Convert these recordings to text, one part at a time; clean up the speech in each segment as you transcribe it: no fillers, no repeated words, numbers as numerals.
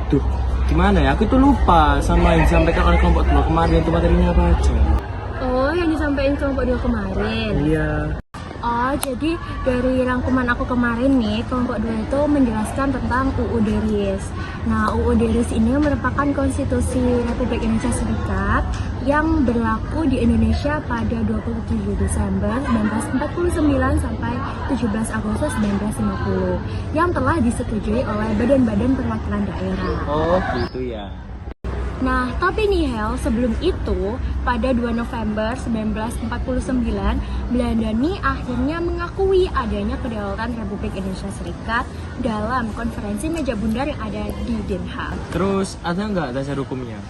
Waduh, gimana ya? Aku tuh lupa sama yang disampaikan oleh kelompok 2 kemarin. Itu materinya apa aja? Oh, yang disampaikan kelompok 2 kemarin. Iya. Oh, jadi dari rangkuman aku kemarin nih, kelompok 2 itu menjelaskan tentang UU Deris. Nah, UU Deris ini merupakan konstitusi Republik Indonesia Serikat yang berlaku di Indonesia pada 27 Desember 1949 sampai 17 Agustus 1950 yang telah disetujui oleh Badan-Badan Perwakilan Daerah. Oh, gitu ya. Nah, tapi nih Hel, sebelum itu, pada 2 November 1949, Belanda nih akhirnya mengakui adanya kedaulatan Republik Indonesia Serikat dalam konferensi meja bundar yang ada di Den Haag. Terus ada nggak dasar hukumnya?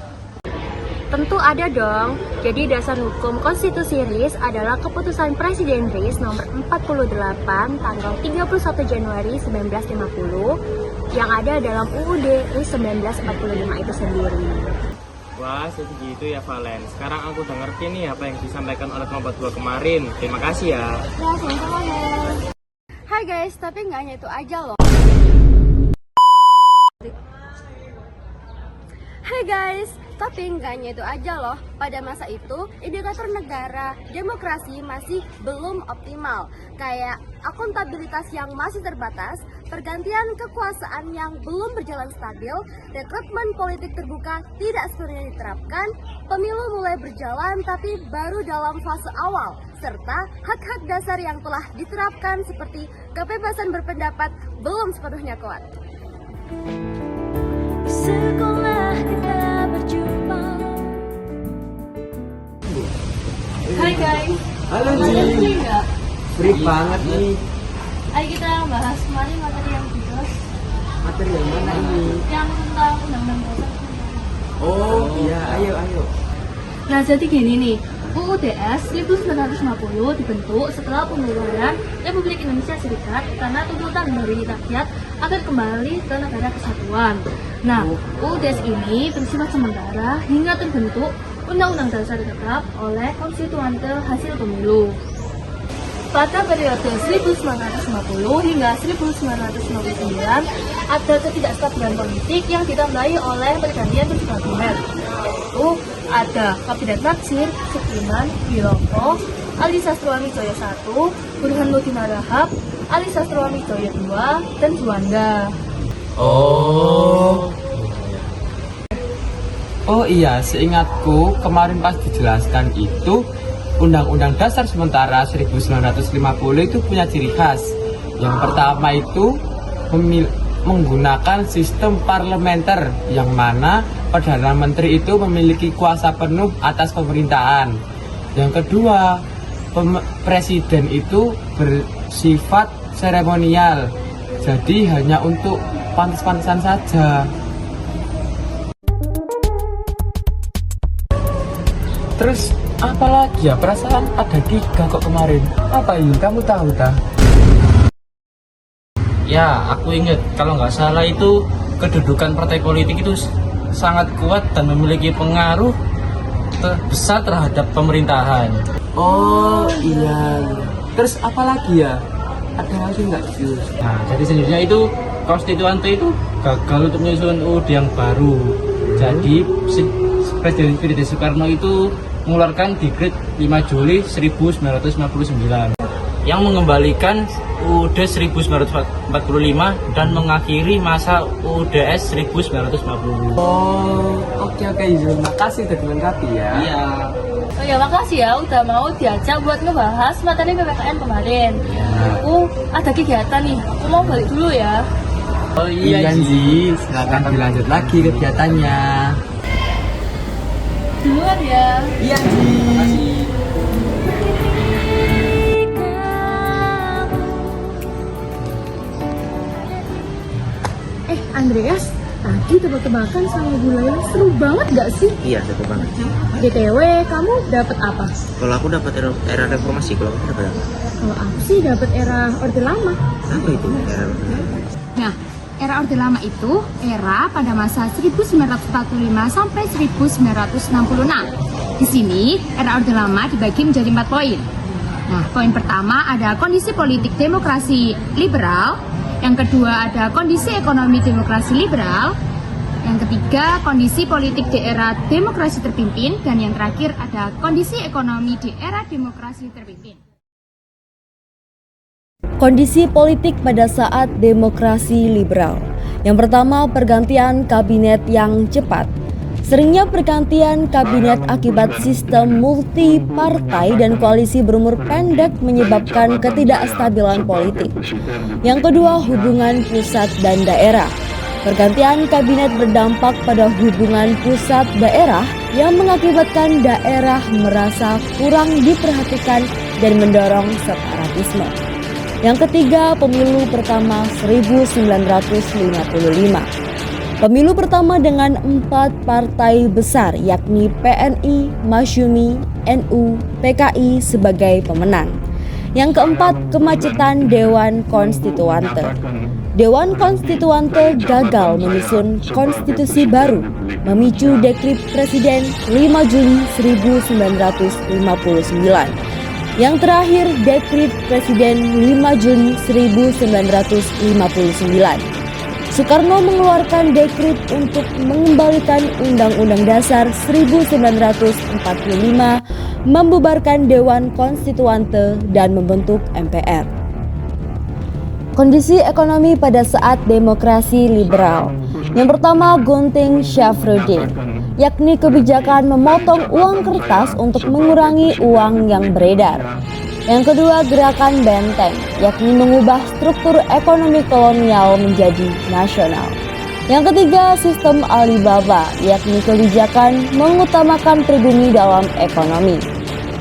Tentu ada dong. Jadi dasar hukum konstitusi RIS adalah keputusan Presiden RIS nomor 48 tanggal 31 Januari 1950 yang ada dalam UUD RIS 1945 itu sendiri. Wah, segitu ya Valen. Sekarang aku udah ngerti nih apa yang disampaikan oleh kelompok 2 kemarin. Terima kasih ya. Ya, sama-sama Hel. Hai guys, tapi nggak hanya itu aja loh. Hai guys, tapi nggak hanya itu aja loh. Pada masa itu, indikator negara demokrasi masih belum optimal. Kayak akuntabilitas yang masih terbatas, pergantian kekuasaan yang belum berjalan stabil, rekrutmen politik terbuka tidak sepenuhnya diterapkan, pemilu mulai berjalan tapi baru dalam fase awal, serta hak-hak dasar yang telah diterapkan seperti kebebasan berpendapat belum sepenuhnya kuat. Sekolah kita berjumpa. Hai guys, Halo kalian free Ji. nggak? Free banget nih. Ayo kita bahas kemarin materi yang jelas, Materi yang mana ini? yang tentang undang-undang dasar. Oh, iya, ayo. Nah, jadi gini nih, UUDS 1950 dibentuk setelah pembubaran Republik Indonesia Serikat karena tuntutan dari rakyat agar kembali ke negara kesatuan. Nah, UUDS ini bersifat sementara hingga terbentuk Undang-Undang Dasar tetap oleh konstituante hasil pemilu. Pada periode 1950 hingga 1959 ada ketidakstabilan politik yang ditandai oleh pergantian kabinet. Yaitu ada Kabinet Natsir, Sudirman, Wilopo, Ali Sastroamidjojo I, Burhanuddin Harahap, Ali Sastroamidjojo II, dan Juanda. Oh iya, seingatku kemarin pas dijelaskan itu Undang-Undang Dasar Sementara 1950 itu punya ciri khas. Yang pertama itu menggunakan sistem parlementer yang mana Perdana Menteri itu memiliki kuasa penuh atas pemerintahan. Yang kedua, presiden itu bersifat seremonial. Jadi hanya untuk pantas-pantasan saja. Terus apa lagi ya? Perasaan ada 3 kok kemarin. Apa ini? Kamu tahu tak? Ya, aku ingat kalau nggak salah itu kedudukan partai politik itu sangat kuat dan memiliki pengaruh besar terhadap pemerintahan. Oh iya. Terus apa lagi ya? Ada lagi nggak sih? Nah, jadi selanjutnya itu konstituante itu gagal untuk menyusun UUD yang baru. Jadi Presiden Soekarno itu mengeluarkan Dekret 5 Juli 1959 yang mengembalikan UUD 1945 dan mengakhiri masa UUDS 1950. Oh, oke Izul. Makasih udah dilengkapi ya. Iya. Oh ya, makasih ya udah mau diajak buat ngebahas materi PPKN kemarin. Aku ada kegiatan nih, aku mau balik dulu ya. Oh Iya Ji, silakan dilanjut lagi kegiatannya. Duluan ya. Iya Ji. Andreas, tadi tebak-tebakan sama Bu Laila seru banget gak sih? Iya, seru banget. BTW, kamu dapat apa? Kalau aku dapat era reformasi, kalau kamu dapat apa? Kalau aku sih dapat era Orde Lama. Apa itu era reformasi? Nah, era Orde Lama itu era pada masa 1945 sampai 1966. Di sini, era Orde Lama dibagi menjadi 4 poin. Nah, poin pertama ada kondisi politik demokrasi liberal. Yang kedua ada kondisi ekonomi demokrasi liberal. Yang ketiga, kondisi politik di era demokrasi terpimpin. Dan yang terakhir ada kondisi ekonomi di era demokrasi terpimpin. Kondisi politik pada saat demokrasi liberal. Yang pertama, pergantian kabinet yang cepat. Seringnya pergantian kabinet akibat sistem multi partai dan koalisi berumur pendek menyebabkan ketidakstabilan politik. Yang kedua, hubungan pusat dan daerah. Pergantian kabinet berdampak pada hubungan pusat daerah yang mengakibatkan daerah merasa kurang diperhatikan dan mendorong separatisme. Yang ketiga, pemilu pertama 1955. Pemilu pertama dengan 4 partai besar yakni PNI, Masyumi, NU, PKI sebagai pemenang. Yang keempat, kemacetan Dewan Konstituante. Dewan Konstituante gagal menyusun konstitusi baru, memicu dekrit Presiden 5 Juli 1959. Yang terakhir, dekrit Presiden 5 Juli 1959. Soekarno mengeluarkan dekrit untuk mengembalikan Undang-Undang Dasar 1945, membubarkan Dewan Konstituante dan membentuk MPR. Kondisi ekonomi pada saat demokrasi liberal. Yang pertama, Gunting Syafruddin, yakni kebijakan memotong uang kertas untuk mengurangi uang yang beredar. Yang kedua, gerakan Benteng, yakni mengubah struktur ekonomi kolonial menjadi nasional. Yang ketiga, sistem Alibaba, yakni kebijakan mengutamakan pribumi dalam ekonomi.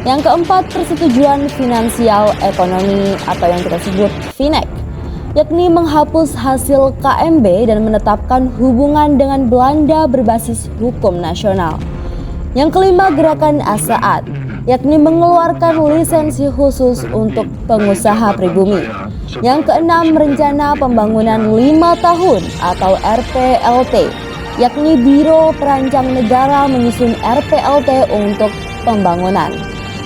Yang keempat, persetujuan finansial ekonomi atau yang kita sebut FINEK, yakni menghapus hasil KMB dan menetapkan hubungan dengan Belanda berbasis hukum nasional. Yang kelima, gerakan As-Saad, yakni mengeluarkan lisensi khusus untuk pengusaha pribumi. Yang keenam, rencana pembangunan 5 tahun atau RPLT, yakni Biro Perancang Negara menyusun RPLT untuk pembangunan.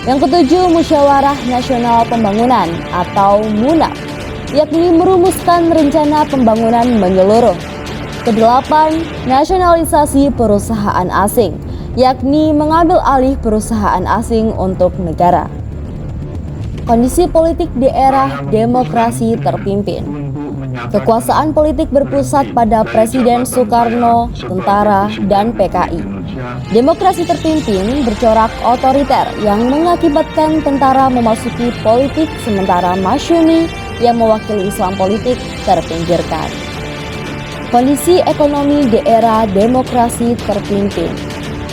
Yang ketujuh, Musyawarah Nasional Pembangunan atau MUNAP, yakni merumuskan rencana pembangunan menyeluruh. Kedelapan, nasionalisasi perusahaan asing, yakni mengambil alih perusahaan asing untuk negara. Kondisi politik di era demokrasi terpimpin. Kekuasaan politik berpusat pada Presiden Soekarno, tentara, dan PKI. Demokrasi terpimpin bercorak otoriter yang mengakibatkan tentara memasuki politik sementara Masyumi yang mewakili Islam politik terpinggirkan. Kondisi ekonomi di era demokrasi terpimpin.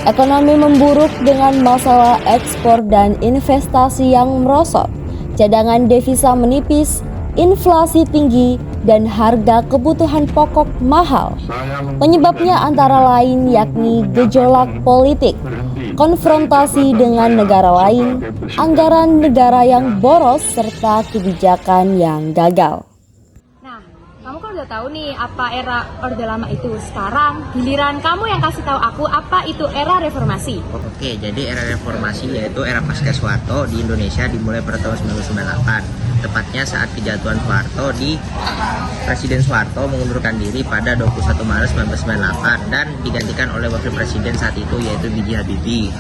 Ekonomi memburuk dengan masalah ekspor dan investasi yang merosot, cadangan devisa menipis, inflasi tinggi, dan harga kebutuhan pokok mahal. Penyebabnya antara lain yakni gejolak politik, konfrontasi dengan negara lain, anggaran negara yang boros, serta kebijakan yang gagal. Nah, kamu kan udah tahu nih apa era Orde Lama itu. Sekarang giliran kamu yang kasih tahu aku apa itu era reformasi. Oke, jadi era reformasi yaitu era pasca Soeharto di Indonesia dimulai pada tahun 1998. Tepatnya saat kejatuhan Soeharto Presiden Soeharto mengundurkan diri pada 21 Maret 1998 dan digantikan oleh wakil presiden saat itu yaitu B.J. Habibie.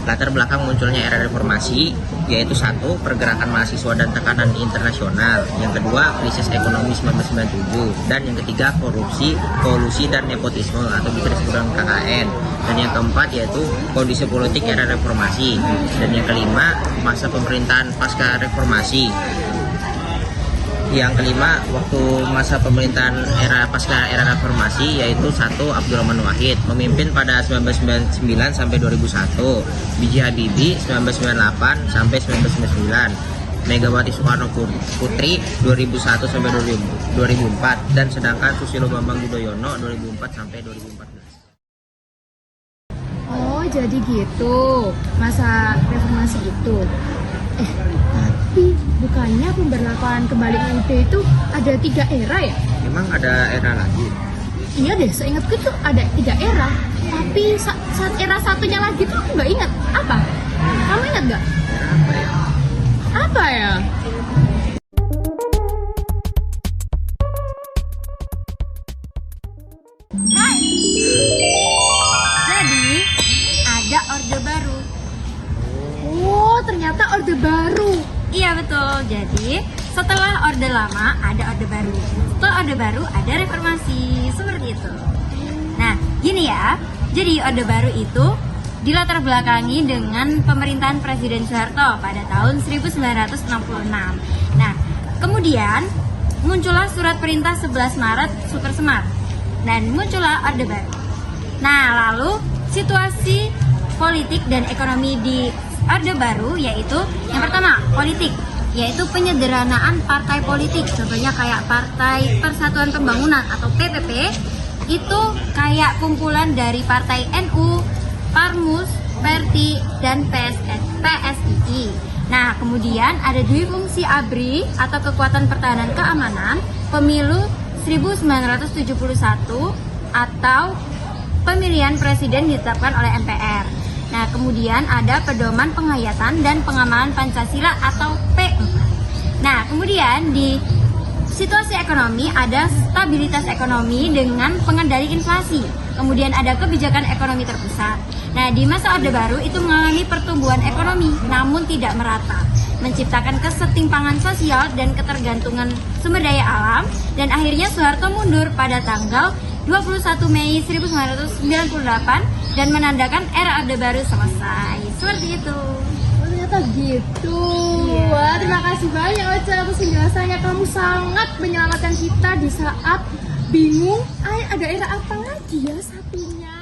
Latar belakang munculnya era reformasi yaitu satu, pergerakan mahasiswa dan tekanan internasional. Yang kedua, krisis ekonomi 1997. Dan yang ketiga, korupsi, kolusi, dan nepotisme atau bisa disebut dengan KKN. Dan yang keempat yaitu kondisi politik era reformasi. Dan yang kelima, masa pemerintahan pasca reformasi. Yang kelima, waktu masa pemerintahan era pasca era reformasi yaitu satu, Abdurrahman Wahid memimpin pada 1999 sampai 2001, B.J. Habibie 1998 sampai 1999, Megawati Soekarno Putri 2001 sampai 2004, dan sedangkan Susilo Bambang Yudhoyono 2004 sampai 2014. Oh, jadi gitu masa reformasi itu. Tapi bukannya pemberlakuan kembali UUD itu ada 3 era ya? Memang ada era lagi? Iya deh, seingatku tuh ada 3 era. Tapi saat era satunya lagi tuh aku nggak ingat. Apa? Kamu ingat nggak? Era apa ya? Apa ya? Hai, Orde Baru. Oh, ternyata Orde Baru. Iya betul. Jadi setelah Orde Lama ada Orde Baru. Setelah Orde Baru ada Reformasi. Seperti itu. Nah, gini ya. Jadi Orde Baru itu dilatar belakangi dengan pemerintahan Presiden Soeharto pada tahun 1966. Nah, kemudian muncullah surat perintah 11 Maret Supersemar dan muncullah Orde Baru. Nah, lalu situasi politik dan ekonomi di Orde Baru yaitu yang pertama politik, yaitu penyederhanaan partai politik. Contohnya kayak Partai Persatuan Pembangunan atau PPP, itu kayak kumpulan dari Partai NU, Parmus, Perti, dan PSII. Nah, kemudian ada dui fungsi ABRI atau kekuatan pertahanan keamanan, pemilu 1971 atau pemilihan presiden ditetapkan oleh MPR. Nah, kemudian ada pedoman penghayatan dan pengamalan Pancasila atau P4. Nah, kemudian di situasi ekonomi ada stabilitas ekonomi dengan pengendali inflasi. Kemudian ada kebijakan ekonomi terpusat. Nah, di masa Orde Baru itu mengalami pertumbuhan ekonomi namun tidak merata, menciptakan kesetimpangan sosial dan ketergantungan sumber daya alam, dan akhirnya Soeharto mundur pada tanggal 21 Mei 1998 dan menandakan era Orde Baru selesai. Seperti itu. Oh, ternyata gitu. Wah, terima kasih banyak Ocha atas penjelasannya. Kamu sangat menyelamatkan kita di saat bingung. Ada era apa lagi ya satunya?